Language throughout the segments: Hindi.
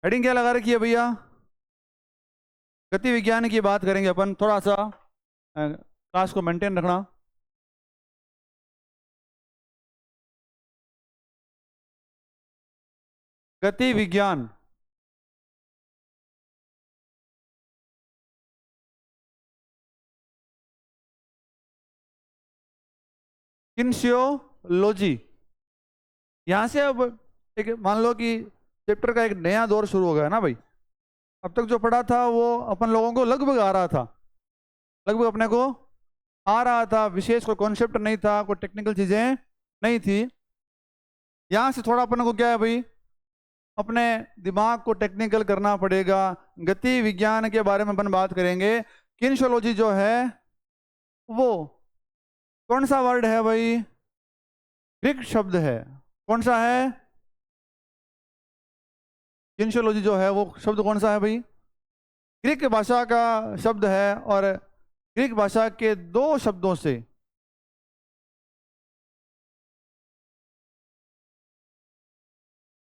हेडिंग क्या लगा रखी है भैया? गति विज्ञान की बात करेंगे अपन। थोड़ा सा क्लास को मेंटेन रखना। गति विज्ञान किन्सियोलॉजी। यहाँ से अब एक मान लो कि चैप्टर का एक नया दौर शुरू हो गया ना भाई। अब तक जो पढ़ा था वो अपन लोगों को लगभग आ रहा था, लगभग अपने को आ रहा था। विशेष कोई कॉन्सेप्ट नहीं था, कोई टेक्निकल चीजें नहीं थी। यहाँ से थोड़ा अपन को क्या है भाई, अपने दिमाग को टेक्निकल करना पड़ेगा। गति विज्ञान के बारे में अपन बात करेंगे। किन्सियोलॉजी जो है वो कौन सा वर्ड है भाई? ग्रीक शब्द है। कौन सा है? किन्सियोलॉजी जो है वो शब्द कौन सा है भाई? ग्रीक भाषा का शब्द है। और ग्रीक भाषा के दो शब्दों से,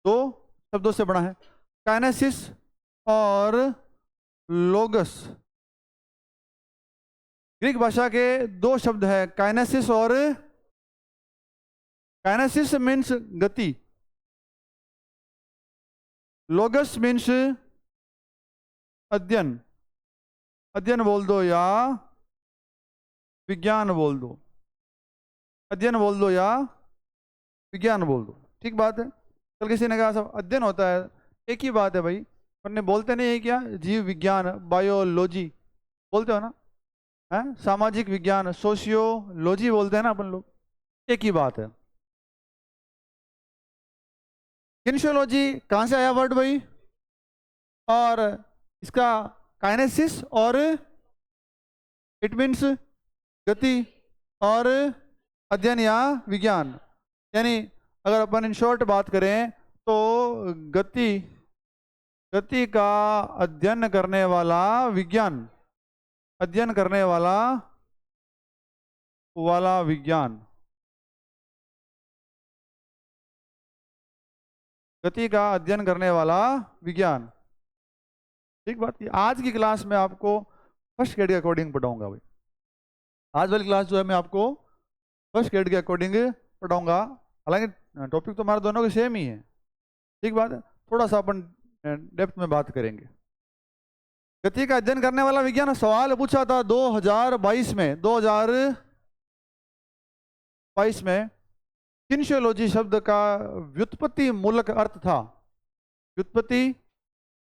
दो शब्दों से बना है, काइनेसिस और लोगस। ग्रीक भाषा के दो शब्द है, काइनेसिस और काइनेसिस मीन्स गति, लोगस मीन्स अध्ययन। अध्ययन बोल दो या विज्ञान बोल दो, अध्ययन बोल दो या विज्ञान बोल दो, ठीक बात है। कल किसी ने कहा सब अध्ययन होता है, एक ही बात है भाई। वरने बोलते नहीं है क्या? जीव विज्ञान, बायोलॉजी बोलते हो ना, है सामाजिक विज्ञान, सोशियोलॉजी बोलते हैं ना अपन लोग, एक ही बात है। किन्सियोलॉजी कहाँ से आया वर्ड भाई? और इसका काइनेसिस और इट मीन्स गति और अध्ययन या विज्ञान। यानी अगर अपन इन शॉर्ट बात करें तो गति, गति का अध्ययन करने वाला विज्ञान, अध्ययन करने वाला वाला विज्ञान, गति का अध्ययन करने वाला विज्ञान, ठीक बात। आज की क्लास में आपको फर्स्ट ग्रेड के अकॉर्डिंग पढ़ाऊंगा भाई। आज वाली क्लास जो है मैं आपको फर्स्ट ग्रेड के अकॉर्डिंग पढ़ाऊंगा। हालांकि टॉपिक तो हमारे दोनों के सेम ही है, ठीक बात है। थोड़ा सा अपन डेप्थ में बात करेंगे। गति का अध्ययन करने वाला विज्ञान सवाल पूछा था 2022 में, 2022 में किन्सियोलॉजी शब्द का व्युत्पत्ति मूलक अर्थ था। व्युत्पत्ति,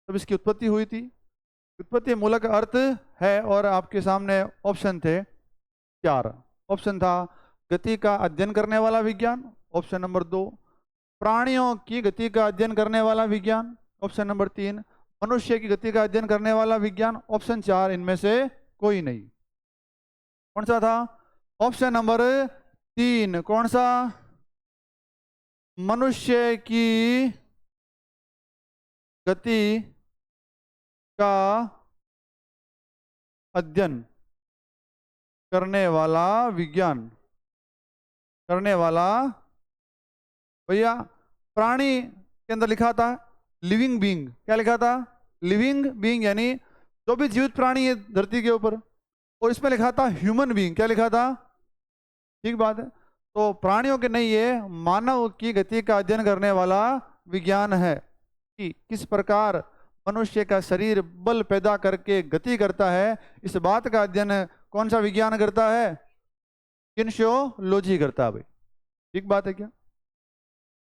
तब इसकी उत्पत्ति हुई थी। व्युत्पत्ति मूलक अर्थ है और आपके सामने ऑप्शन थे 4। ऑप्शन था गति का अध्ययन करने वाला विज्ञान, ऑप्शन नंबर 2 प्राणियों की गति का अध्ययन करने वाला विज्ञान, ऑप्शन नंबर 3 मनुष्य की गति का अध्ययन करने वाला विज्ञान, ऑप्शन 4 इनमें से कोई नहीं। कौन सा था? Option number 3। कौन सा? मनुष्य की गति का अध्ययन करने वाला विज्ञान, करने वाला भैया। प्राणी के अंदर लिखा था लिविंग बीइंग, क्या लिखा था? लिविंग बीइंग, यानी जो भी जीवित प्राणी है धरती के ऊपर। और इसमें लिखा था ह्यूमन बीइंग, क्या लिखा था? ठीक बात है। तो प्राणियों के नहीं, ये मानव की गति का अध्ययन करने वाला विज्ञान है कि किस प्रकार मनुष्य का शरीर बल पैदा करके गति करता है। इस बात का अध्ययन कौन सा विज्ञान करता है? किन्सियोलॉजी करता है भाई, ठीक बात है क्या?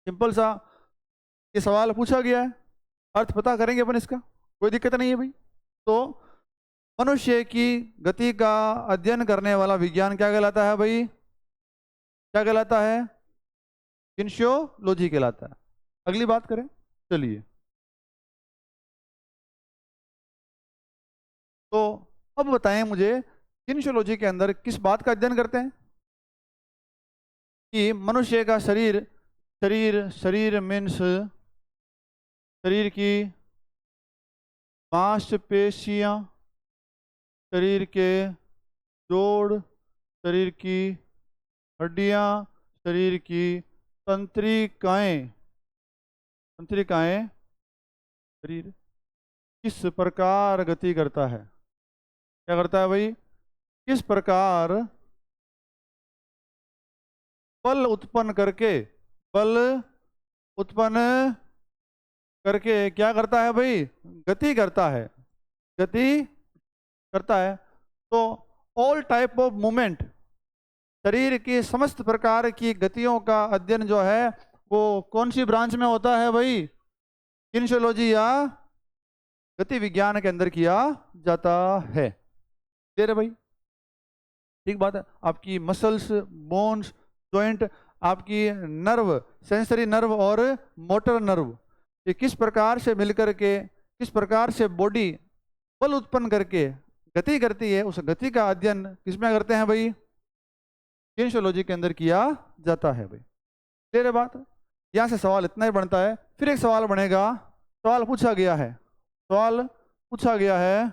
सिंपल सा ये सवाल पूछा गया है, अर्थ पता करेंगे अपन इसका, कोई दिक्कत नहीं है भाई। तो मनुष्य की गति का अध्ययन करने वाला विज्ञान क्या कहलाता है भाई? क्या कहलाता है? किन्सियोलॉजी कहलाता है। अगली बात करें, चलिए। तो अब बताएं मुझे, किन्सियोलॉजी के अंदर किस बात का अध्ययन करते हैं? कि मनुष्य का शरीर, शरीर शरीर मीन्स शरीर की मांसपेशियां, शरीर के जोड़, शरीर की हड्डियां, शरीर की तंत्रिकाएं, तंत्रिकाएं, शरीर किस प्रकार गति करता है? क्या करता है भाई? किस प्रकार बल उत्पन्न करके, बल उत्पन्न करके क्या करता है भाई? गति करता है, गति करता है। तो ऑल टाइप ऑफ मूवमेंट, शरीर की समस्त प्रकार की गतियों का अध्ययन जो है वो कौन सी ब्रांच में होता है भाई? किनेसियोलॉजी या गति विज्ञान के अंदर किया जाता है। क्लियर है भाई? ठीक बात है। आपकी मसल्स, बोन्स, जॉइंट, आपकी नर्व, सेंसरी नर्व और मोटर नर्व, ये किस प्रकार से मिलकर के, किस प्रकार से बॉडी बल उत्पन्न करके गति करती है, उस गति का अध्ययन किसमें करते हैं भाई? किनेसियोलॉजी के अंदर किया जाता है भाई। क्लियर है बात? यहां से सवाल इतना ही बनता है। फिर एक सवाल बनेगा, सवाल पूछा गया है, सवाल पूछा गया है,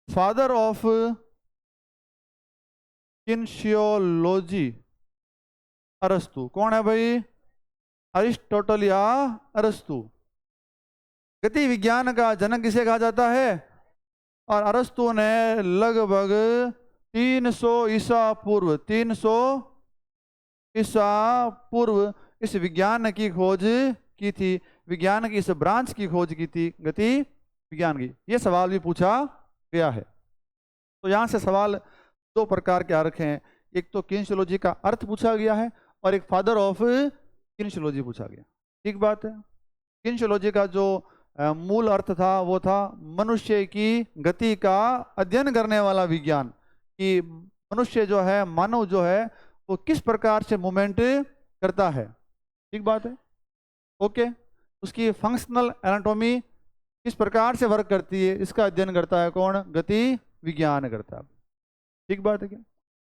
फादर ऑफ किनेसियोलॉजी अरस्तु कौन है भाई? अरिस्टोटल या अरस्तु? गति विज्ञान का जनक किसे कहा जाता है? और अरस्तु ने लगभग 300 ईसा पूर्व, 300 ईसा पूर्व इस विज्ञान की खोज की थी, विज्ञान की इस ब्रांच की खोज की थी, गति विज्ञान की। ये सवाल भी पूछा गया है। तो यहां से सवाल दो प्रकार के आ रखे हैं, एक तो किनेसियोलॉजी का अर्थ पूछा गया है और एक फादर ऑफ किनेसियोलॉजी पूछा गया। ठीक बात है। किनेसियोलॉजी का जो मूल अर्थ था वो था मनुष्य की गति का अध्ययन करने वाला विज्ञान, कि मनुष्य जो है, मानव जो है, वो किस प्रकार से मूवमेंट करता है। ठीक बात है, ओके। उसकी फंक्शनल एनाटॉमी किस प्रकार से वर्क करती है, इसका अध्ययन करता है कौन? गति विज्ञान करता है। ठीक बात है क्या?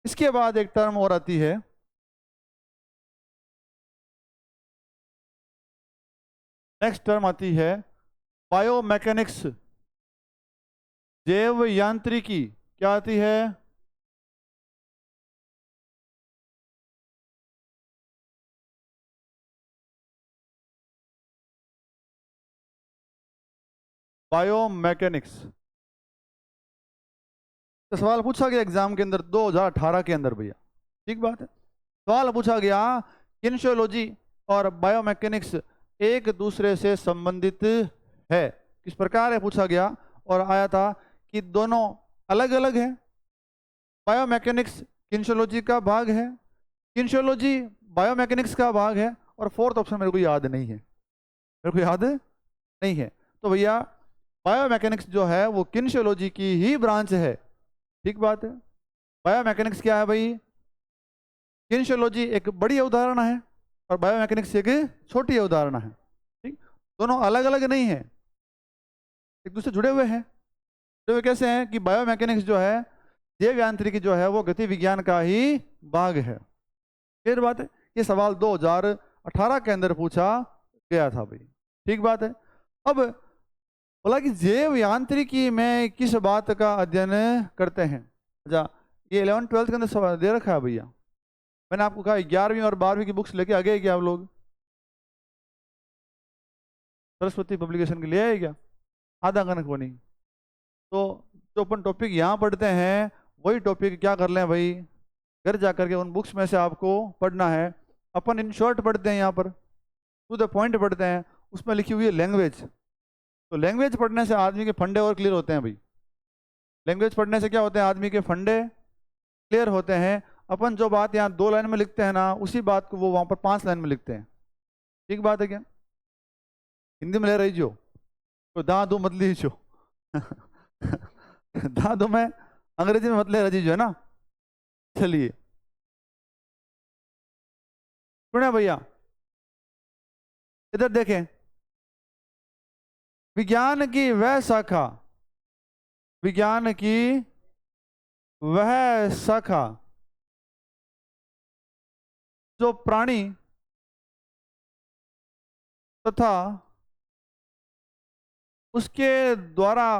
इसके बाद एक टर्म और आती है, नेक्स्ट टर्म आती है बायोमैकेनिक्स, जैव यांत्रिकी। क्या आती है? बायोमैकेनिक्स। तो सवाल पूछा गया एग्जाम के अंदर 2018 के अंदर भैया। ठीक बात है। सवाल पूछा गया किनेसियोलॉजी और बायोमैकेनिक्स एक दूसरे से संबंधित है, किस प्रकार है पूछा गया, और आया था कि दोनों अलग अलग है। बायोमैकेनिक्स किनेसियोलॉजी का भाग है, किनेसियोलॉजी बायोमैकेनिक्स का भाग है, और फोर्थ ऑप्शन मेरे को याद नहीं है, मेरे को याद नहीं है। तो भैया बायोमैकेनिक्स जो है वो किनेसियोलॉजी की ही ब्रांच है। ठीक बात है। बायोमैकेनिक्स क्या है भाई? किनेसियोलॉजी एक बड़ी उदाहरण है और बायोमैकेनिक्स एक छोटी उदाहरण है। ठीक, दोनों अलग अलग नहीं है, एक दूसरे जुड़े हुए हैं। जुड़े हुए कैसे हैं कि बायोमैकेनिक्स जो है, जैव यांत्रिकी जो है, वो गति विज्ञान का ही भाग है। फिर बात है, ये सवाल 2018 के अंदर पूछा गया था भाई। ठीक बात है। अब बोला कि जैव यांत्रिकी में किस बात का अध्ययन करते हैं। अच्छा, ये 11th 12th के अंदर सवाल दे रखा है भैया। मैंने आपको कहा 11वीं और 12वीं की बुक्स लेके आ गए क्या आप लोग? सरस्वती पब्लिकेशन के लिए आए क्या? आधा कनक बनी। तो जो अपन टॉपिक यहाँ पढ़ते हैं वही टॉपिक क्या कर लें भाई, घर जा करके उन बुक्स में से आपको पढ़ना है। अपन इन शॉर्ट पढ़ते हैं, यहाँ पर टू द पॉइंट पढ़ते हैं। उसमें लिखी हुई है लैंग्वेज। तो लैंग्वेज पढ़ने से आदमी के फंडे और क्लियर होते हैं भाई। लैंग्वेज पढ़ने से क्या होते हैं? आदमी के फंडे क्लियर होते हैं। अपन जो बात यहाँ 2 लाइन में लिखते हैं ना, उसी बात को वो वहाँ पर 5 लाइन में लिखते हैं। ठीक बात है क्या? हिंदी में ले रही जो तो दादू मत लीजो दादू में अंग्रेजी में मत ले रही जो है ना। चलिए सुने भैया, इधर देखें। विज्ञान की वह शाखा, विज्ञान की वह शाखा जो प्राणी तथा उसके द्वारा,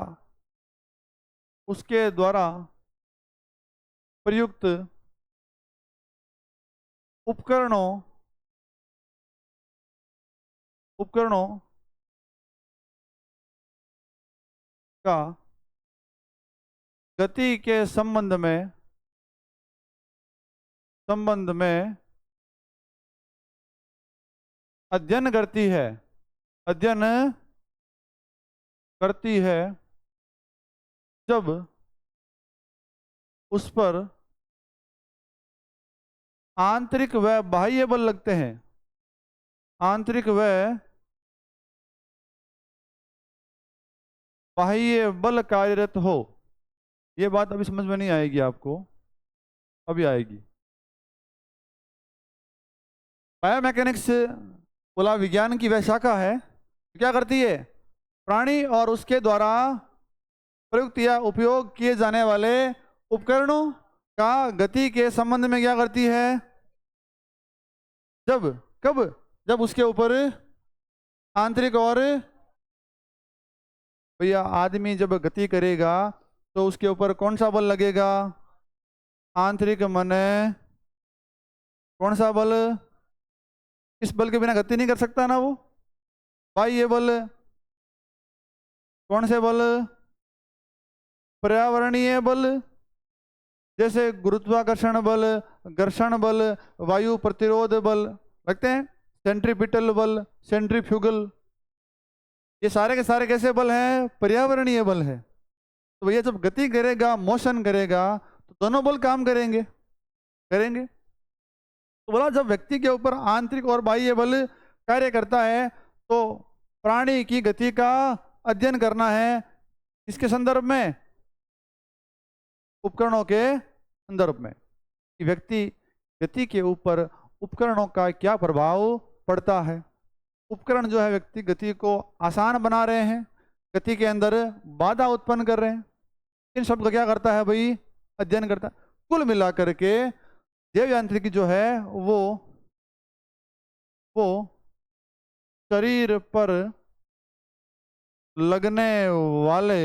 उसके द्वारा प्रयुक्त उपकरणों, उपकरणों का गति के संबंध में अध्ययन करती है, अध्ययन करती है जब उस पर आंतरिक व बाह्य बल लगते हैं, आंतरिक व बाह्य बल कार्यरत हो। ये बात अभी समझ में नहीं आएगी आपको, अभी आएगी। बायोमैकेनिक्स बोला विज्ञान की वह शाखा है, क्या करती है? प्राणी और उसके द्वारा प्रयुक्त या उपयोग किए जाने वाले उपकरणों का गति के संबंध में क्या करती है? जब कब जब उसके ऊपर आंतरिक और, भैया आदमी जब गति करेगा तो उसके ऊपर कौन सा बल लगेगा? आंतरिक मने कौन सा बल? इस बल के बिना गति नहीं कर सकता ना वो। बाह्य बल, कौन से बल? पर्यावरणीय बल, जैसे गुरुत्वाकर्षण बल, घर्षण बल, वायु प्रतिरोध बल लगते हैं, सेंट्रीपिटल बल, सेंट्रीफ्यूगल, ये सारे के सारे कैसे बल हैं? पर्यावरणीय बल है। तो भैया जब गति करेगा, मोशन करेगा, तो दोनों बल काम करेंगे करेंगे। तो बोला जब व्यक्ति के ऊपर आंतरिक और बाह्य बल कार्य करता है तो प्राणी की गति का अध्ययन करना है, इसके संदर्भ में, उपकरणों के संदर्भ में, कि व्यक्ति गति के ऊपर उपकरणों का क्या प्रभाव पड़ता है। उपकरण जो है व्यक्ति गति को आसान बना रहे हैं, गति के अंदर बाधा उत्पन्न कर रहे हैं, इन सब का क्या करता है भाई? अध्ययन करता है। कुल मिलाकर के जैव यांत्रिकी जो है वो शरीर पर लगने वाले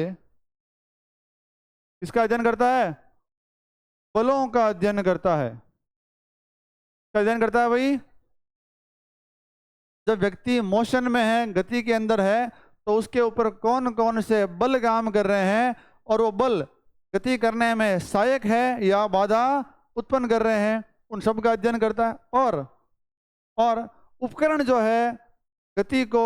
इसका अध्ययन करता है, बलों का अध्ययन करता है। इसका अध्ययन करता है भाई। जब व्यक्ति मोशन में है, गति के अंदर है, तो उसके ऊपर कौन कौन से बल काम कर रहे हैं और वो बल गति करने में सहायक है या बाधा उत्पन्न कर रहे हैं, उन सब का अध्ययन करता है। और उपकरण जो है गति को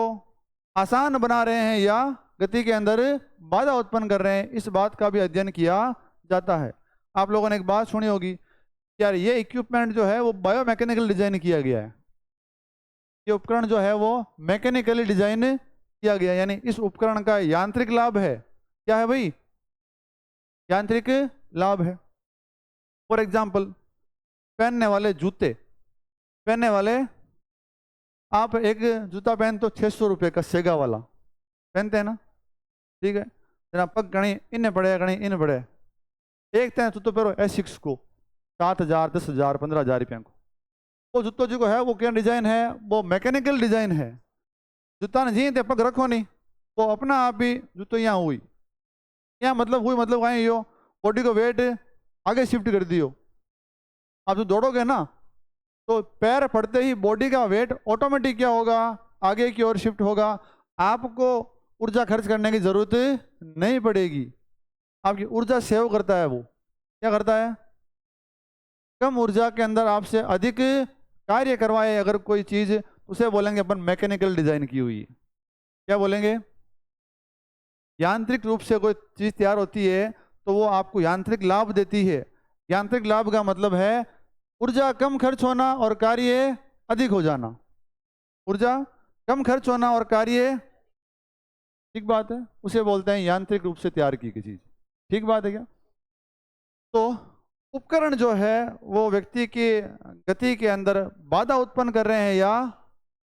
आसान बना रहे हैं या गति के अंदर बाधा उत्पन्न कर रहे हैं, इस बात का भी अध्ययन किया जाता है। आप लोगों ने एक बात सुनी होगी, यार ये इक्विपमेंट जो है वो बायोमैकेनिकल डिजाइन किया गया है, ये उपकरण जो है वो मैकेनिकली डिजाइन किया गया, यानी इस उपकरण का यांत्रिक लाभ है। क्या है भाई? यांत्रिक लाभ है। फॉर एग्जाम्पल पहनने वाले जूते, पहनने वाले, आप एक जूता पहन तो 600 रुपये का सेगा वाला पहनते हैं ना, ठीक है, जना पग गणी इन पड़े गणी इन पड़े, एक तय जूतो पहरो एसिक्स को 7,000 10,000 15,000 रुपये को। वो जूतो जो है वो क्या डिजाइन है? वो मैकेनिकल डिजाइन है। जूता ने जी ते पग रखो नहीं, वो अपना आप ही जूतो यहाँ हुई, यहाँ मतलब हुई, मतलब कहीं यो बॉडी को वेट आगे शिफ्ट कर दियो। आप जो दौड़ोगे ना तो पैर पड़ते ही बॉडी का वेट ऑटोमेटिक क्या होगा? आगे की ओर शिफ्ट होगा, आपको ऊर्जा खर्च करने की जरूरत नहीं पड़ेगी, आपकी ऊर्जा सेव करता है। वो क्या करता है? कम ऊर्जा के अंदर आपसे अधिक कार्य करवाए अगर कोई चीज, उसे बोलेंगे अपन मैकेनिकल डिजाइन की हुई है। क्या बोलेंगे? यांत्रिक रूप से कोई चीज तैयार होती है तो वो आपको यांत्रिक लाभ देती है। यांत्रिक लाभ का मतलब है ऊर्जा कम खर्च होना और कार्य अधिक हो जाना। ऊर्जा कम खर्च होना और कार्य, ठीक बात है, उसे बोलते हैं यांत्रिक रूप से तैयार की गई चीज। ठीक बात है क्या? तो उपकरण जो है वो व्यक्ति की गति के अंदर बाधा उत्पन्न कर रहे हैं या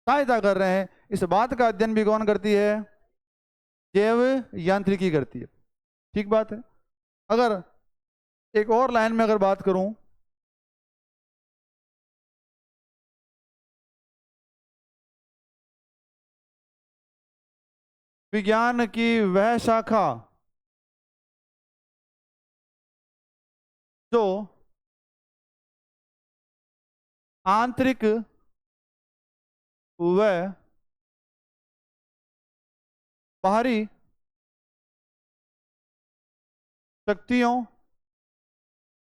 सहायता कर रहे हैं, इस बात का अध्ययन भी कौन करती है? जैव यांत्रिकी करती है। ठीक बात है। अगर एक और लाइन में अगर बात करूं, विज्ञान की वह शाखा जो आंतरिक व बाहरी शक्तियों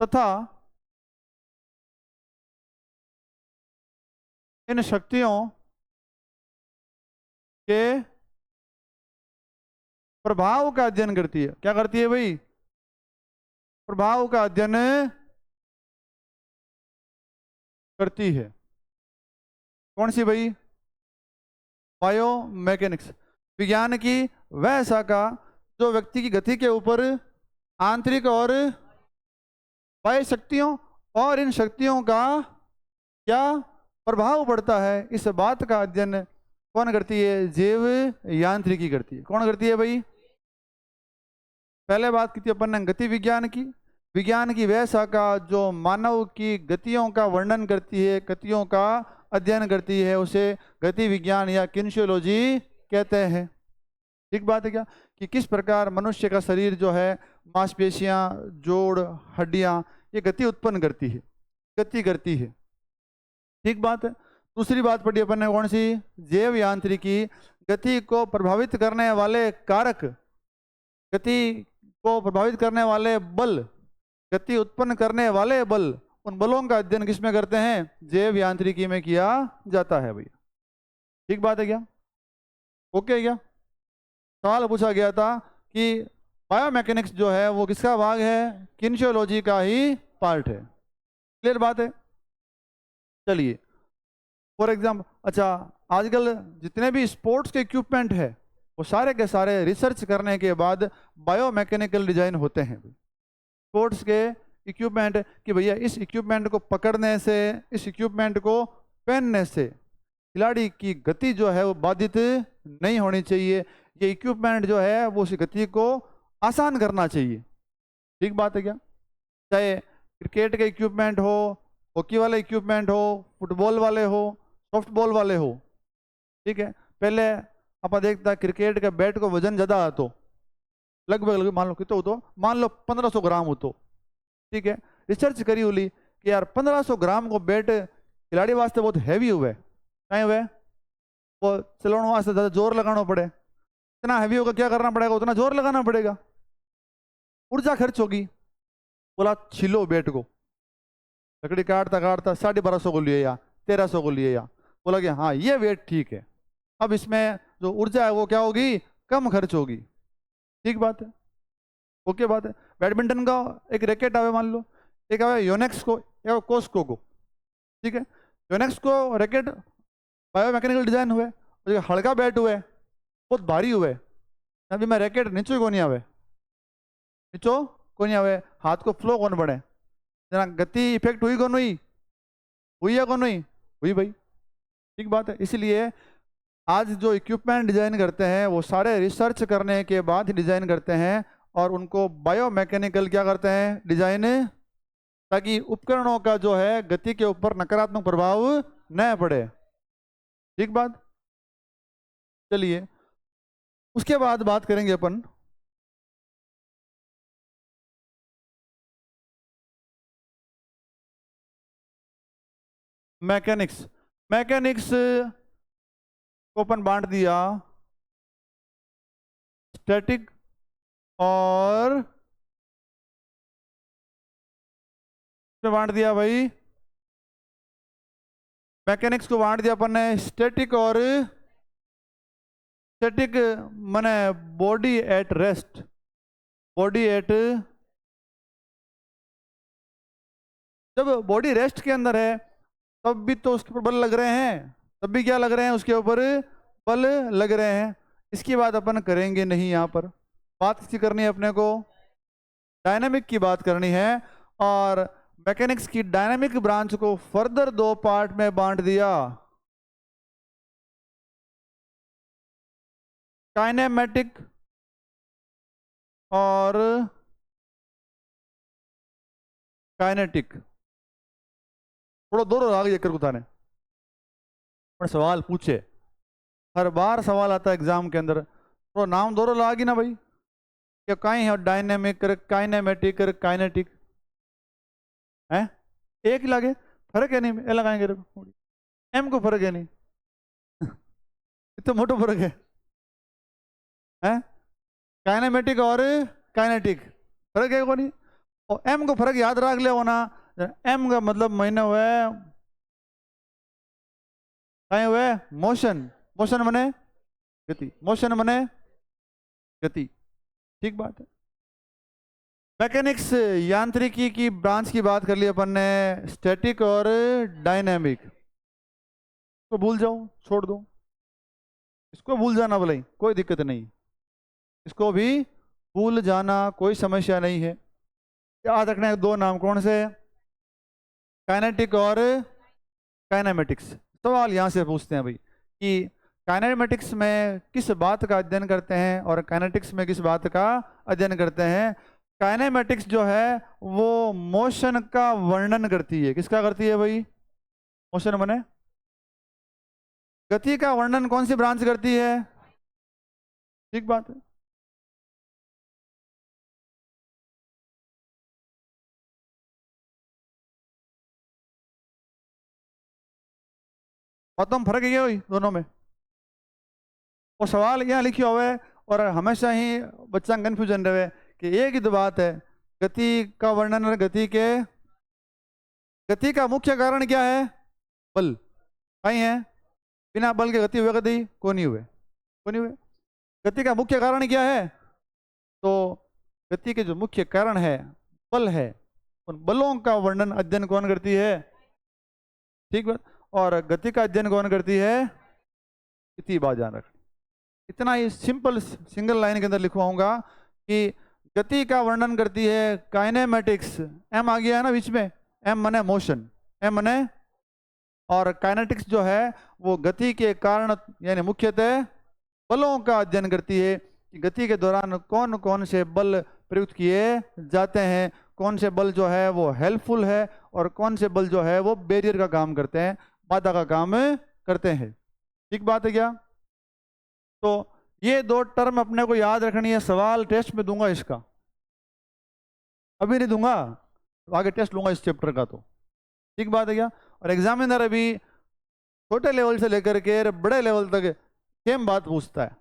तथा इन शक्तियों के प्रभाव का अध्ययन करती है। क्या करती है भाई? प्रभाव का अध्ययन करती है। कौन सी भाई? बायोमैकेनिक्स, विज्ञान की वह शाखा जो व्यक्ति की गति के ऊपर आंतरिक और बाह्य शक्तियों और इन शक्तियों का क्या प्रभाव पड़ता है, इस बात का अध्ययन कौन करती है? जैव यांत्रिकी करती है। कौन करती है भाई? पहले बात की थी अपन ने गति विज्ञान की। विज्ञान की वह शाखा जो मानव की गतियों का वर्णन करती है, गतियों का अध्ययन करती है, उसे गति विज्ञान या किनेसियोलॉजी कहते हैं। ठीक बात है क्या? कि किस प्रकार मनुष्य का शरीर जो है, मांसपेशियां, जोड़, हड्डियां, ये गति उत्पन्न करती है, गति करती है। ठीक बात है। दूसरी बात पढ़ी अपन ने, कौन सी? जैव यांत्रिकी, गति को प्रभावित करने वाले कारक, गति को प्रभावित करने वाले बल, गति उत्पन्न करने वाले बल, उन बलों का अध्ययन किसमें करते हैं? जैव यांत्रिकी में किया जाता है भैया। ठीक बात है क्या? ओके क्या? सवाल पूछा गया था कि बायोमैकेनिक्स जो है वो किसका भाग है? किनेसियोलॉजी का ही पार्ट है। क्लियर बात है? चलिए फॉर एग्जाम्पल, अच्छा, आजकल जितने भी स्पोर्ट्स के इक्विपमेंट है वो सारे के सारे रिसर्च करने के बाद बायोमैकेनिकल डिजाइन होते हैं। स्पोर्ट्स के इक्विपमेंट, कि भैया इस इक्विपमेंट को पकड़ने से, इस इक्विपमेंट को पहनने से खिलाड़ी की गति जो है वो बाधित नहीं होनी चाहिए। ये इक्विपमेंट जो है वो उस गति को आसान करना चाहिए। ठीक बात है क्या? चाहे क्रिकेट के इक्विपमेंट हो, हॉकी वाले इक्विपमेंट हो, फुटबॉल वाले हो, सॉफ्टबॉल वाले हो। ठीक है, पहले आप देखता क्रिकेट का बैट को वजन ज्यादा आ तो लगभग मान लो कितना हो तो, मान लो 1500 ग्राम हो तो। ठीक है, रिसर्च करी होली कि यार 1500 ग्राम को बैट खिलाड़ी वास्ते बहुत हैवी हुए, कहीं हुए वो चलाने वास्ते ज्यादा जोर लगाना पड़े। इतना हैवी होगा, क्या करना पड़ेगा? उतना जोर लगाना पड़ेगा, ऊर्जा खर्च होगी। बोला छिलो बैट को, लकड़ी काटता काटता 1250 को लिए या 1300 को लिए या, बोला कि हाँ ये वेट ठीक है, अब इसमें जो ऊर्जा है वो क्या होगी? कम खर्च होगी। ठीक बात है, ओके बात है। बैडमिंटन का एक रैकेट आवे, मान लो एक आवे योनेक्स को या कोस्को को। ठीक है, योनेक्स को रैकेट बायोमैकेनिकल डिजाइन हुए, और हल्का बैट हुए, बहुत भारी हुए। अभी मैं रैकेट नीचो को नहीं आवे, नीचो को नहीं आवे, हाथ को फ्लो कौन बढ़े, जना गति इफेक्ट हुई कौन हुई? हुई है कौन हुई? हुई भाई। ठीक बात है। इसलिए आज जो इक्विपमेंट डिजाइन करते हैं वो सारे रिसर्च करने के बाद ही डिजाइन करते हैं, और उनको बायोमैकेनिकल क्या करते हैं? डिजाइन, ताकि उपकरणों का जो है गति के ऊपर नकारात्मक प्रभाव न पड़े। ठीक बात। चलिए उसके बाद बात करेंगे अपन मैकेनिक्स। मैकेनिक्स को अपन बांट दिया स्टैटिक और बांट दिया भाई, मैकेनिक्स को बांट दिया अपन ने स्टैटिक और स्टैटिक माने body at rest, body at, जब बॉडी रेस्ट के अंदर है तब भी तो उसके ऊपर बल लग रहे हैं, तब भी क्या लग रहे हैं? उसके ऊपर बल लग रहे हैं। इसकी बात अपन करेंगे नहीं, यहाँ पर बात किसी करनी है अपने को, डायनामिक की बात करनी है। और मैकेनिक्स की डायनामिक ब्रांच को फर्दर दो पार्ट में बांट दिया, काइनेमेटिक और काइनेटिक। थोड़ा दूर आ गया कर कुताने पर सवाल पूछे, हर बार सवाल आता है एग्जाम के अंदर, तो नाम दोरो लागी ना भाई, क्या कहीं है डायनेमिक कर, काइनेमेटिक कर, काइनेटिक है, एक ही लागे, फर्क है नहीं, ए लगाएंगे एम को फर्क है नहीं इतना मोटो फर्क है, काइनेमेटिक और काइनेटिक। फर्क है को नहीं। और एम को फर्क याद रख ले होना, एम का मतलब महीने हुए कहीं हुए मोशन, मोशन मने गति, मोशन मने गति। ठीक बात है। मैकेनिक्स यांत्रिकी की ब्रांच की बात कर ली अपन ने, स्टैटिक और डायनेमिक। तो भूल जाओ, छोड़ दो, इसको भूल जाना भले कोई दिक्कत नहीं, इसको भी भूल जाना कोई समस्या नहीं है। याद रखना है दो नाम कौन से, काइनेटिक और काइनेमेटिक्स। सवाल यहाँ से पूछते हैं भाई कि काइनेमेटिक्स में किस बात का अध्ययन करते हैं और काइनेटिक्स में किस बात का अध्ययन करते हैं। काइनेमेटिक्स जो है वो मोशन का वर्णन करती है। किसका करती है भाई, मोशन मने गति का वर्णन कौन सी ब्रांच करती है। ठीक बात है। और तुम फर्क है क्या हुई दोनों में। वो सवाल यहाँ लिखे हुए है और हमेशा ही बच्चा कंफ्यूजन रहे कि एक ही तो बात है, गति का वर्णन और गति का मुख्य कारण क्या है, बल। कहीं है बिना बल के गति हुए, गति को नहीं हुए, को नहीं हुए। गति का मुख्य कारण क्या है, तो गति के जो मुख्य कारण है बल है, उन बलों का वर्णन अध्ययन कौन करती है। ठीक बात। और गति का अध्ययन कौन करती है, इतनी बात ध्यान रख। इतना ही सिंपल सिंगल लाइन के अंदर लिखवाऊंगा कि गति का वर्णन करती है काइनेमेटिक्स। एम आ गया है ना बीच में, एम मने मोशन, एम मने, और काइनेटिक्स जो है वो गति के कारण यानी मुख्यतः बलों का अध्ययन करती है कि गति के दौरान कौन कौन से बल प्रयुक्त किए जाते हैं, कौन से बल जो है वो हेल्पफुल है और कौन से बल जो है वो बैरियर का काम करते हैं, बाधा का काम करते हैं। ठीक बात है क्या। तो ये दो टर्म अपने को याद रखनी है। सवाल टेस्ट में दूंगा इसका, अभी नहीं दूंगा, तो आगे टेस्ट लूंगा इस चैप्टर का। तो ठीक बात है क्या। और एग्जामिनर अभी छोटे लेवल से लेकर के बड़े लेवल तक सेम बात पूछता है,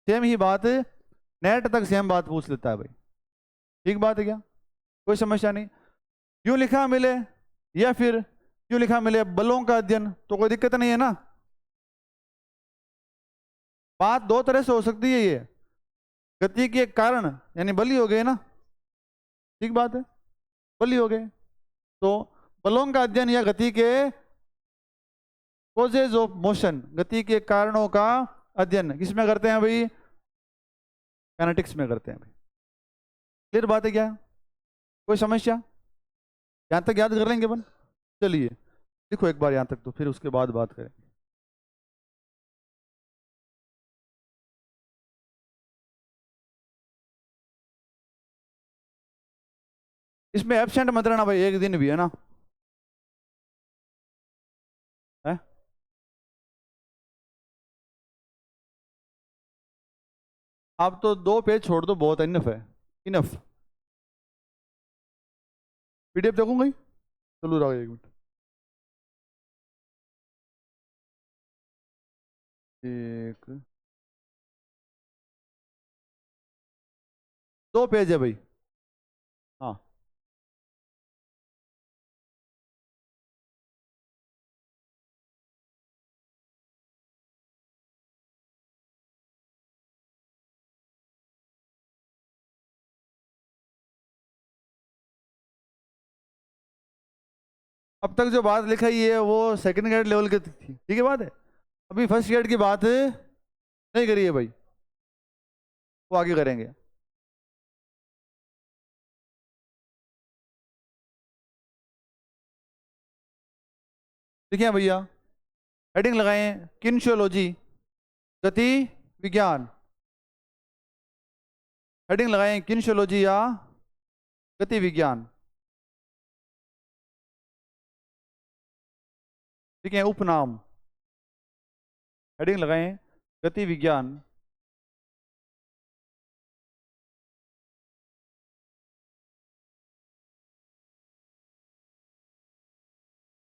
सेम ही बात नेट तक सेम बात पूछ लेता है भाई। ठीक बात है क्या, कोई समस्या नहीं। यूं लिखा मिले या फिर यूं लिखा मिले बलों का अध्ययन, तो कोई दिक्कत नहीं है ना। बात दो तरह से हो सकती है, ये गति के कारण यानी बली हो गए ना। ठीक बात है, बली हो गए। तो बलों का अध्ययन या गति के कोजेज ऑफ मोशन, गति के कारणों का अध्ययन किसमें करते हैं भाई, काइनेटिक्स में करते हैं भाई। क्लियर बात है क्या, कोई समस्या। यहां तक याद कर लेंगे अपन। चलिए लिखो एक बार यहां तक, तो फिर उसके बाद बात करें। इसमें एब्सेंट मत रहना भाई, एक दिन भी है ना है? आप तो दो पेज छोड़ दो, बहुत इनफ है, इनफ। पीडीएफ देखूंगा ही, चलो रहो एक मिनट। एक दो पेज है भाई। हाँ अब तक जो बात लिखाई है वो सेकंड ग्रेड लेवल की थी, ठीक है बात है। अभी फर्स्ट ग्रेड की बात नहीं करी है भाई, वो आगे करेंगे। देखिए भैया, हेडिंग लगाएं किन्शियोलॉजी, गति विज्ञान। हेडिंग लगाएं किन्शियोलॉजी या गति विज्ञान। ठीक है, उपनाम। हेडिंग लगाएं गति विज्ञान।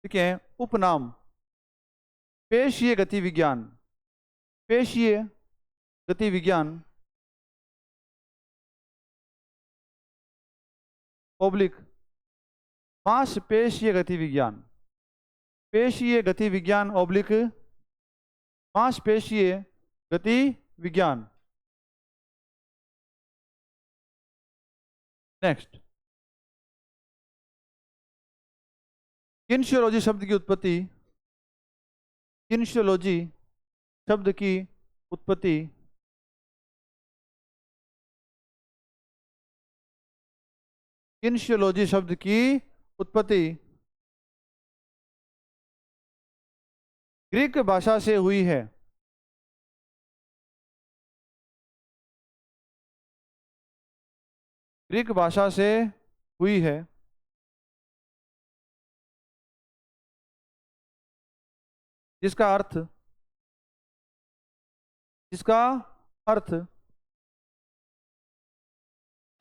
ठीक है, उपनाम पेशीय गति विज्ञान, पेशीय गति विज्ञान। ओब्लिक मांसपेशीय गति विज्ञान, पेशीय गति विज्ञान ओब्लिक मांसपेशीय गति विज्ञान। नेक्स्ट, किन्शियोलॉजी शब्द की उत्पत्ति, किन्शियोलॉजी शब्द की उत्पत्ति किन्शियोलॉजी शब्द की उत्पत्ति ग्रीक भाषा से हुई है। ग्रीक भाषा से हुई है, जिसका अर्थ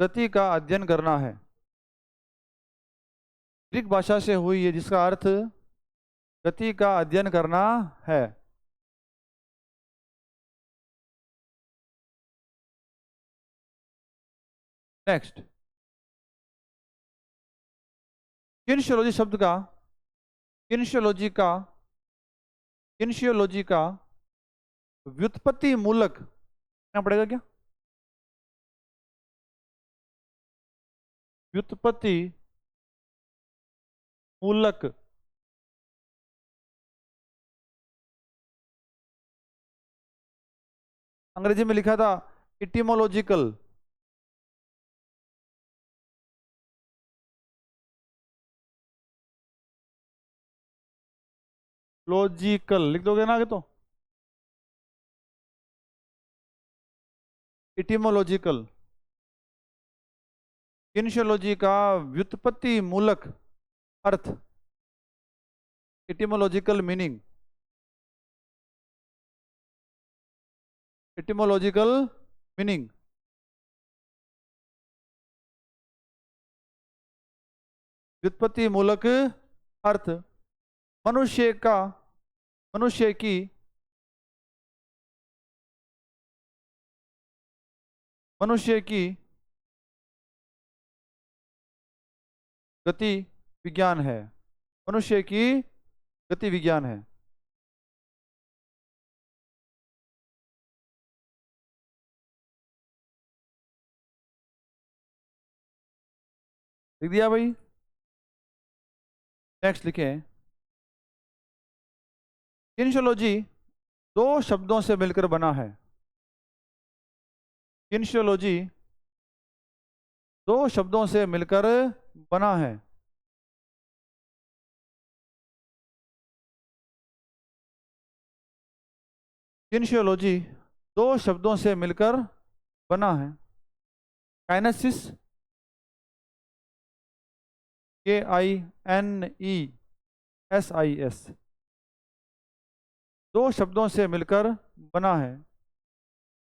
गति का अध्ययन करना है। ग्रीक भाषा से हुई है जिसका अर्थ गति का अध्ययन करना है। नेक्स्ट, किन्शियोलॉजी शब्द का किन्शियोलॉजी का व्युत्पत्ति मूलक क्या पड़ेगा? क्या व्युत्पत्ति मूलक अंग्रेजी में लिखा था इटिमोलॉजिकल। लॉजिकल लिख दोगे ना आगे तो इटिमोलॉजिकल। किन्शियोलॉजी का व्युत्पत्ति मूलक अर्थ, इटिमोलॉजिकल मीनिंग, इटिमोलॉजिकल मीनिंग। व्युत्पत्ति मूलक अर्थ मनुष्य की गति विज्ञान है। मनुष्य की गति विज्ञान है। लिख दिया भाई? नेक्स्ट लिखें, किन्शियोलॉजी दो शब्दों से मिलकर बना है। किन्शियोलॉजी दो शब्दों से मिलकर बना है। किन्शियोलॉजी दो शब्दों से मिलकर बना है। काइनेसिस KINESIS दो शब्दों से मिलकर बना है।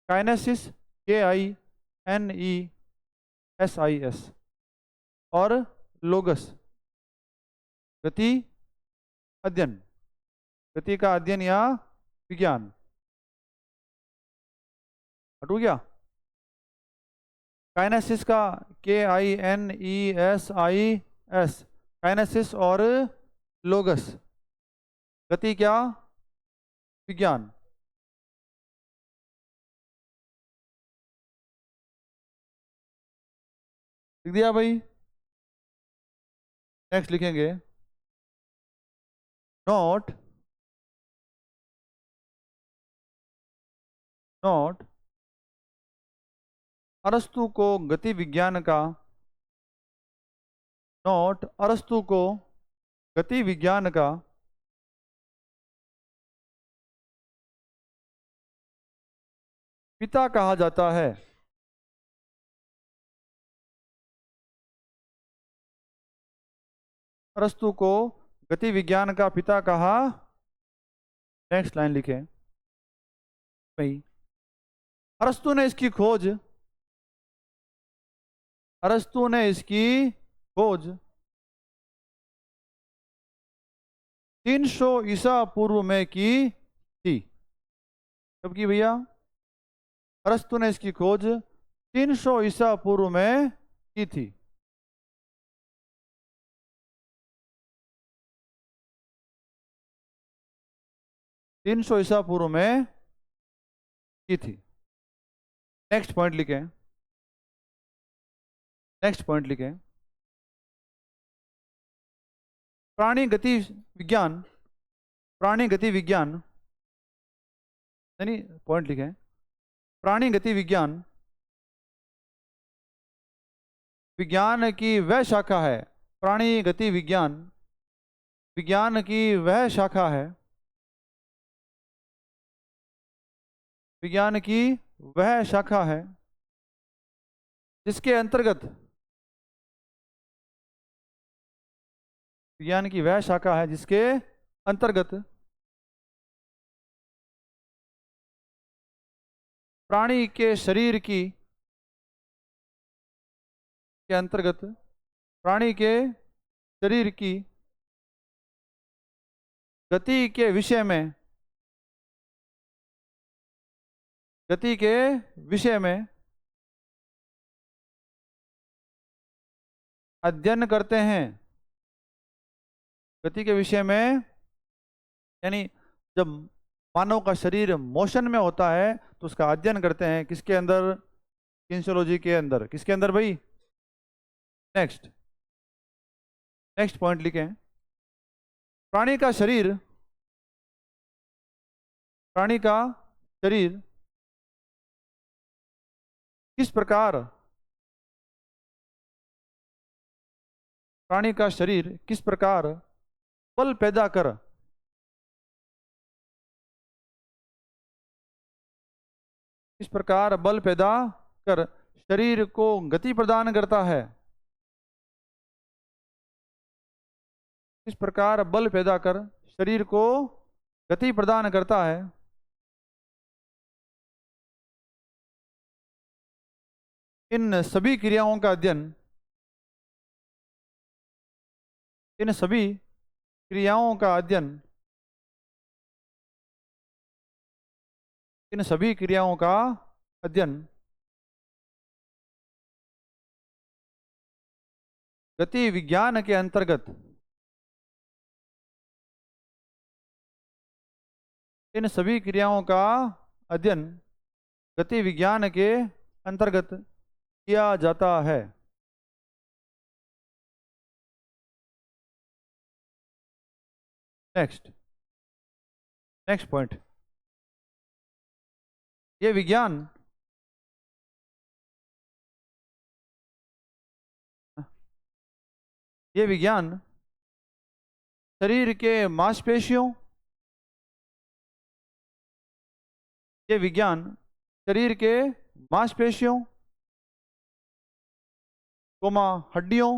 काइनेसिस KINESIS और लोगस गति अध्ययन, गति का अध्ययन या विज्ञान। हटू गया? काइनेसिस का KINESIS काइनेसिस और लोगस गति क्या विज्ञान। लिख दिया भाई? नेक्स्ट लिखेंगे, नोट अरस्तु को गति विज्ञान का पिता कहा जाता है। अरस्तु को गति विज्ञान का पिता कहा। नेक्स्ट लाइन लिखें भाई, अरस्तु ने इसकी खोज 300 ईसा पूर्व में की थी। कब की भैया? अरस्तु ने इसकी खोज 300 ईसा पूर्व में की थी। 300 ईसा पूर्व में की थी। नेक्स्ट पॉइंट लिखें। नेक्स्ट पॉइंट लिखें। प्राणी गति विज्ञान, प्राणी गति विज्ञान, यानी पॉइंट लिखें, प्राणी गति विज्ञान विज्ञान की वह शाखा है, प्राणी गति विज्ञान विज्ञान की वह शाखा है, विज्ञान की वह शाखा है जिसके अंतर्गत, विज्ञान की वह शाखा है जिसके अंतर्गत प्राणी के शरीर की, के अंतर्गत प्राणी के शरीर की गति के विषय में, गति के विषय में अध्ययन करते हैं। गति के विषय में यानी जब मानव का शरीर मोशन में होता है तो उसका अध्ययन करते हैं, किसके अंदर, किन्सियोलॉजी के अंदर। किसके अंदर भाई? नेक्स्ट, नेक्स्ट पॉइंट लिखें। प्राणी का शरीर, प्राणी का शरीर किस प्रकार, प्राणी का शरीर किस प्रकार बल पैदा कर, किस प्रकार बल पैदा कर शरीर को गति प्रदान करता है, किस प्रकार बल पैदा कर शरीर को गति प्रदान करता है। इन सभी क्रियाओं का अध्ययन, इन सभी क्रियाओं का अध्ययन, इन सभी क्रियाओं का अध्ययन गति विज्ञान के अंतर्गत, इन सभी क्रियाओं का अध्ययन गति विज्ञान के अंतर्गत किया जाता है। Next, next point. ये विज्ञान, ये विज्ञान शरीर के मांसपेशियों, ये विज्ञान शरीर के मांसपेशियों, कोमा हड्डियों,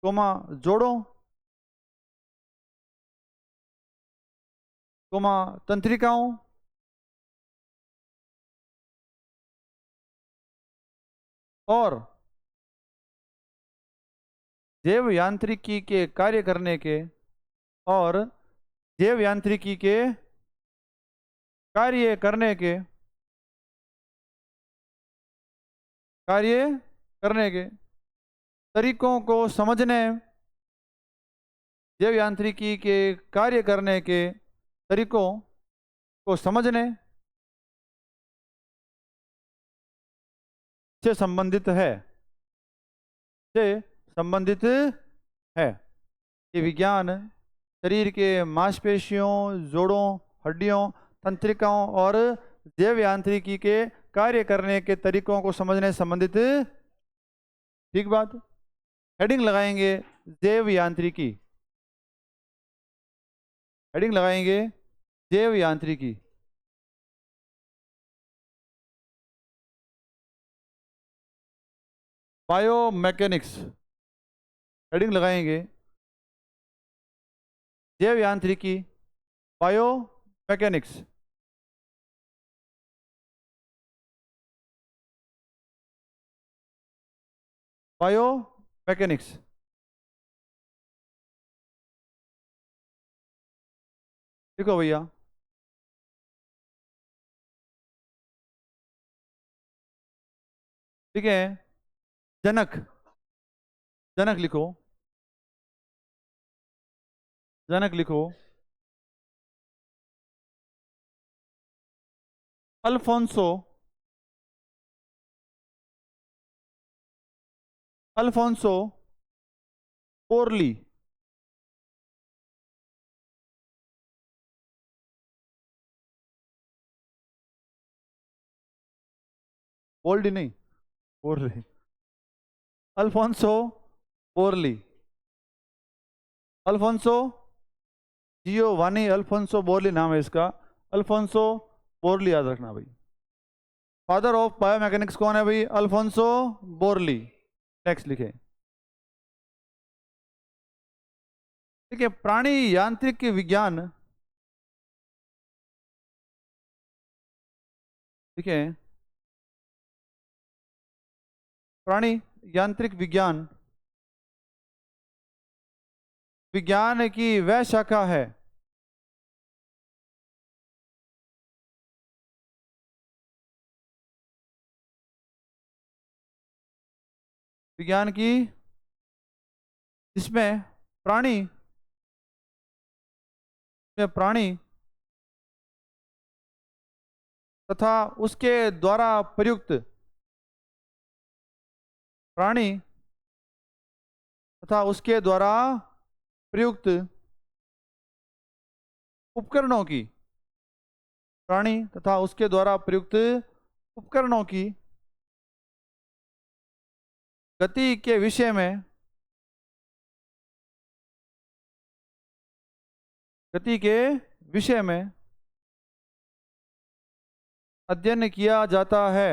कोमा जोड़ों, कोमा तंत्रिकाओं और जैव यांत्रिकी के कार्य करने के, और जैव यांत्रिकी के कार्य करने के, कार्य करने के तरीकों को समझने, जैव यांत्रिकी के कार्य करने के तरीकों को समझने से संबंधित है, से संबंधित है। ये विज्ञान शरीर के मांसपेशियों, जोड़ों, हड्डियों, तंत्रिकाओं और जैव यांत्रिकी के कार्य करने के तरीकों को समझने से संबंधित। ठीक बात। हेडिंग लगाएंगे जैव यांत्रिकी, हेडिंग लगाएंगे जैव यांत्रिकी। बायोमैकेनिक्स, हेडिंग लगाएंगे जैव यांत्रिकी, बायोमैकेनिक्स। बायोमैकेनिक्स। देखो भैया, ठीक है। जनक, जनक लिखो। जनक लिखो। Alfonso, Alfonso Porli. पोल्डी नहीं, Porli. Alfonso Porli, Alfonso Giovanni Alfonso Borelli नाम है इसका। अल्फोंसो बोर्ली याद रखना भाई। फादर ऑफ बायोमैकेनिक्स कौन है भाई? अल्फोंसो बोर्ली। नेक्स्ट लिखे। ठीक है, प्राणी यांत्रिक विज्ञान। ठीक है, प्राणी यांत्रिक विज्ञान विज्ञान की वह शाखा है। विज्ञान की जिसमें प्राणी में प्राणी तथा उसके द्वारा प्रयुक्त प्राणी तथा उसके द्वारा प्रयुक्त उपकरणों की, प्राणी तथा उसके द्वारा प्रयुक्त उपकरणों की गति के विषय में, गति के विषय में अध्ययन किया जाता है।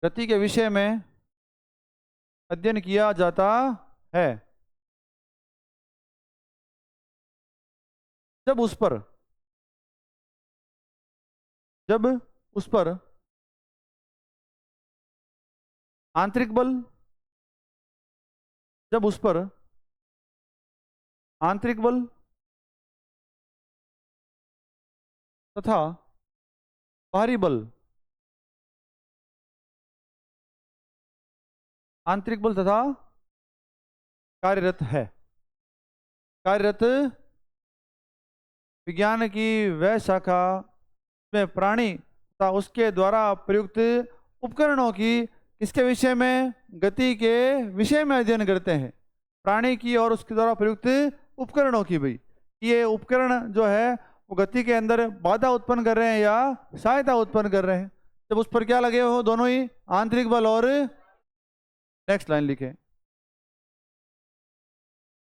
गति के विषय में अध्ययन किया जाता है। जब उस पर आंतरिक बल, जब उस पर आंतरिक बल तथा बाहरी बल, आंतरिक बल तथा कार्यरत है। कार्यरत विज्ञान की वह शाखा में प्राणी तथा उसके द्वारा प्रयुक्त उपकरणों की किसके विषय में? गति के विषय में अध्ययन करते हैं। प्राणी की और उसके द्वारा प्रयुक्त उपकरणों की भाई। ये उपकरण जो है वो गति के अंदर बाधा उत्पन्न कर रहे हैं या सहायता उत्पन्न कर रहे हैं। जब उस पर क्या लगे हो? दोनों ही, आंतरिक बल और, नेक्स्ट लाइन लिखे।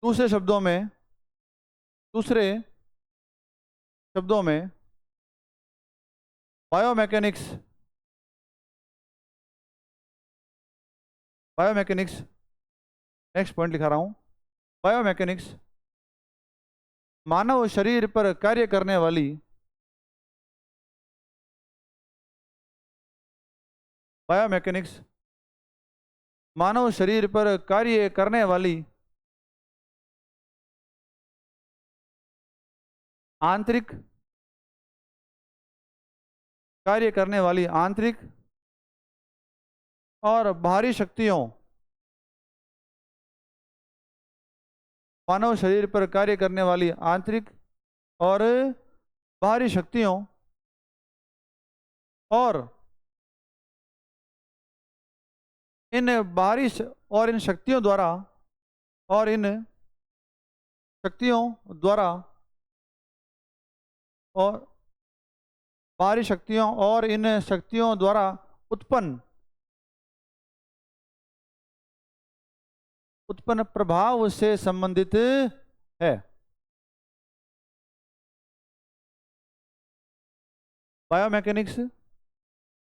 दूसरे शब्दों में बायोमैकेनिक्स नेक्स्ट पॉइंट लिखा रहा हूं। बायोमैकेनिक्स मानव शरीर पर कार्य करने वाली, बायोमैकेनिक्स मानव शरीर पर कार्य करने वाली आंतरिक, कार्य करने वाली आंतरिक और बाहरी शक्तियों, मानव शरीर पर कार्य करने वाली आंतरिक और बाहरी शक्तियों और इन बाहरी और इन शक्तियों द्वारा और इन शक्तियों द्वारा और बाहरी शक्तियों और इन शक्तियों द्वारा उत्पन्न प्रभाव से संबंधित है। बायोमैकेनिक्स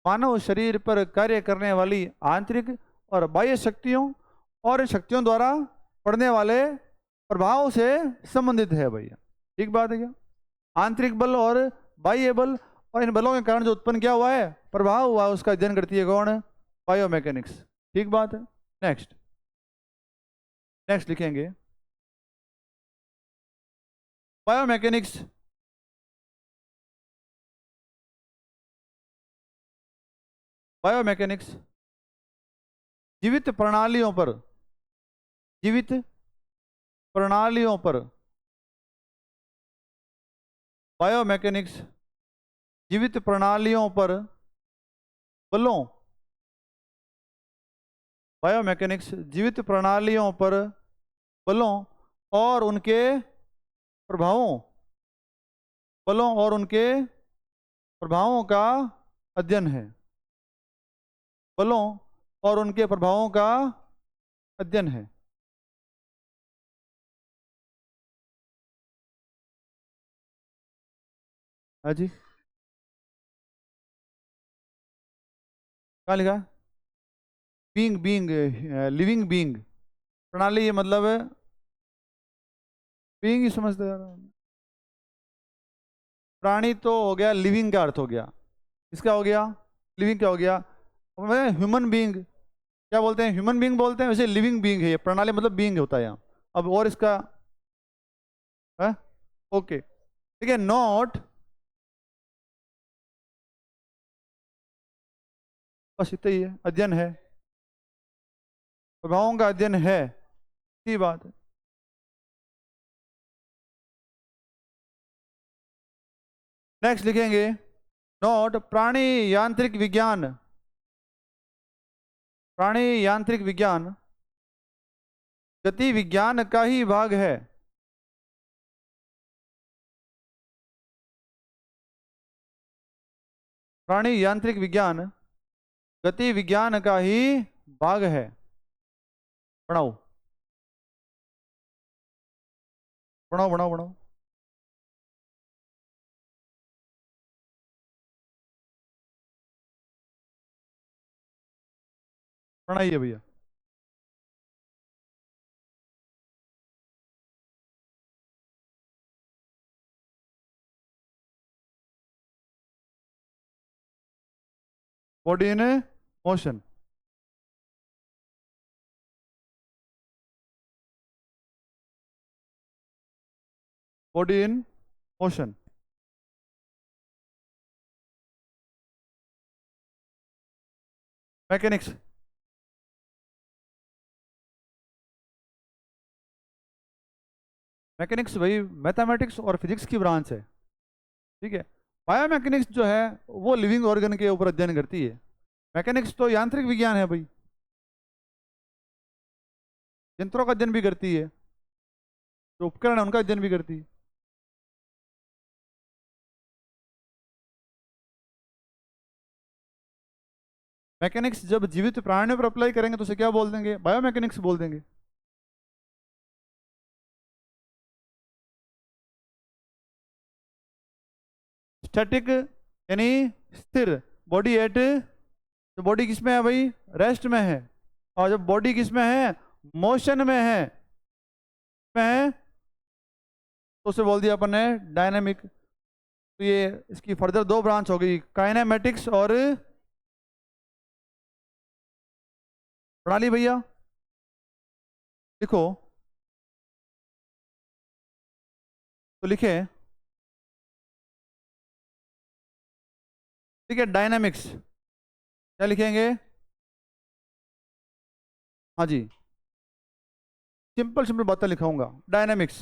मानव शरीर पर कार्य करने वाली आंतरिक और बाह्य शक्तियों और इन शक्तियों द्वारा पड़ने वाले प्रभाव से संबंधित है भैया। ठीक बात है क्या? आंतरिक बल और बाह्य बल और इन बलों के कारण जो उत्पन्न क्या हुआ है, प्रभाव हुआ है, उसका अध्ययन करती है कौन? बायोमैकेनिक्स। ठीक बात है। नेक्स्ट लिखेंगे। बायोमैकेनिक्स जीवित प्रणालियों पर, बायोमैकेनिक्स जीवित प्रणालियों पर बलों, बायोमैकेनिक्स जीवित प्रणालियों पर बलों और उनके प्रभावों, बलों और उनके प्रभावों का अध्ययन है, बलों और उनके प्रभावों का अध्ययन है। हाँ जी, क्या लिखा? Being, being, living being. प्रणाली ये मतलब बीइंग ही समझते हैं। प्राणी तो हो गया, लिविंग का अर्थ हो गया, इसका हो गया लिविंग, क्या हो गया ह्यूमन बीइंग। क्या बोलते हैं? ह्यूमन बीइंग बोलते हैं, वैसे लिविंग बीइंग है ये। प्रणाली मतलब बीइंग होता है यहाँ। अब और इसका है, ओके ठीक है। नॉट, बस इतना ही है, अध्ययन है, प्रभावों का अध्ययन है, इसी बात है। नेक्स्ट लिखेंगे नॉट प्राणी यांत्रिक विज्ञान, प्राणी यांत्रिक विज्ञान गति विज्ञान का ही भाग है। प्राणी यांत्रिक विज्ञान गति विज्ञान का ही भाग है। पढ़ाओ पढ़ाओ पढ़ाओ पढ़ाओ। पढ़ाइए भैया। Body in motion, body in motion. Mechanics, mechanics भाई मैथमेटिक्स और फिजिक्स की ब्रांच है, ठीक है। बायोमैकेनिक्स जो है वो लिविंग ऑर्गन के ऊपर अध्ययन करती है। मैकेनिक्स तो यांत्रिक विज्ञान है भाई, यंत्रों का अध्ययन भी करती है, जो उपकरण है उनका अध्ययन भी करती है। मैकेनिक्स जब जीवित प्राणियों पर अप्लाई करेंगे तो उसे क्या बोल देंगे? बायोमैकेनिक्स बोल देंगे। स्टैटिक यानी स्थिर, बॉडी एट, तो बॉडी किस में है भाई? रेस्ट में है। और जब बॉडी किस में है? मोशन में है तो उसे बोल दिया अपन ने डायनामिक। तो ये इसकी फर्दर दो ब्रांच हो गई, काइनेमेटिक्स और प्रणाली। भैया लिखो, तो लिखे ठीक है। डायनामिक्स क्या लिखेंगे? हाँ जी, सिंपल सिंपल बातें लिखाऊंगा। डायनामिक्स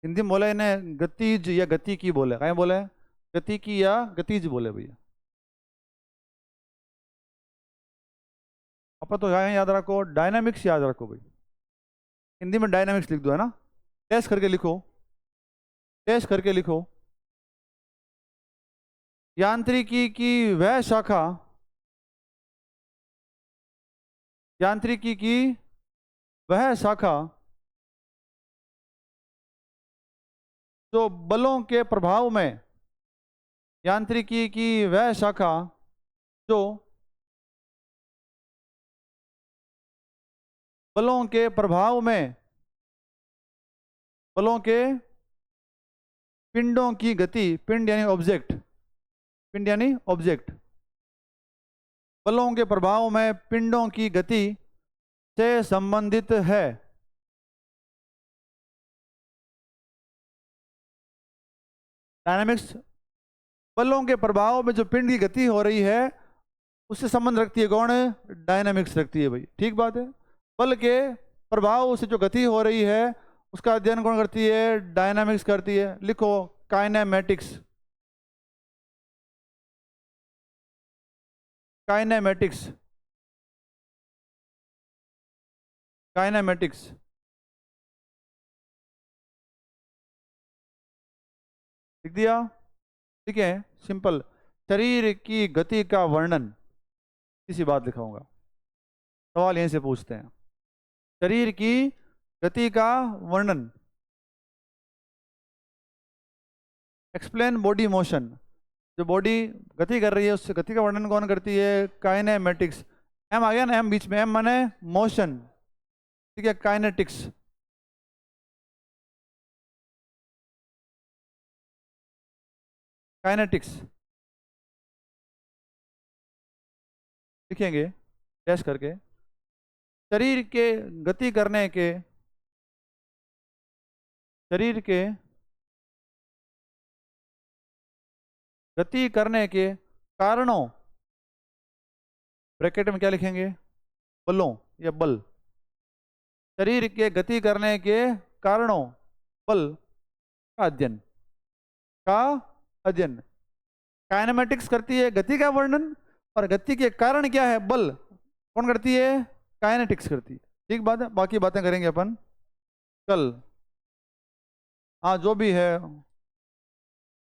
हिंदी में बोले इन्हें गतिज या गति की बोले, कहीं बोले गति की या गतिज बोले भैया। आप तो यहाँ याद रखो, डायनामिक्स याद रखो भाई। हिंदी में डायनामिक्स लिख दो, है ना। टेस्ट करके लिखो, टेस्ट करके लिखो। यांत्रिकी की वह शाखा, यांत्रिकी की वह शाखा जो बलों के प्रभाव में, यांत्रिकी की वह शाखा जो बलों के प्रभाव में, बलों के पिंडों की गति, पिंड यानी ऑब्जेक्ट, पिंड यानी ऑब्जेक्ट, बलों के प्रभाव में पिंडों की गति से संबंधित है। डायनामिक्स बलों के प्रभाव में जो पिंड की गति हो रही है उससे संबंध रखती है कौन? डायनामिक्स रखती है भाई, ठीक बात है। बल के प्रभाव से जो गति हो रही है उसका अध्ययन कौन करती है? डायनामिक्स करती है। लिखो काइनेमेटिक्स। Kinematics, kinematics. लिख दिया? ठीक है, सिंपल। शरीर की गति का वर्णन, इसी बात लिखाऊंगा। सवाल यहीं से पूछते हैं, शरीर की गति का वर्णन। Explain body motion. जो बॉडी गति कर रही है उससे गति का वर्णन कौन करती है? काइनेमेटिक्स। एम आ गया ना, एम बीच में, एम माने मोशन। ठीक है, काइनेटिक्स। काइनेटिक्स लिखेंगे डैश करके। शरीर के गति करने के, शरीर के गति करने के कारणों, ब्रैकेट में क्या लिखेंगे? बलों या बल। शरीर के गति करने के कारणों, बल का अध्ययन, का अध्ययन। काइनेमेटिक्स करती है गति का वर्णन, और गति के कारण क्या है? बल। कौन करती है? काइनेटिक्स करती है। ठीक बात है, बाकी बातें करेंगे अपन कल। हाँ जो भी है।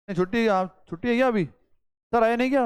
छुट्टी, आप छुट्टी है क्या अभी? सर आए नहीं क्या?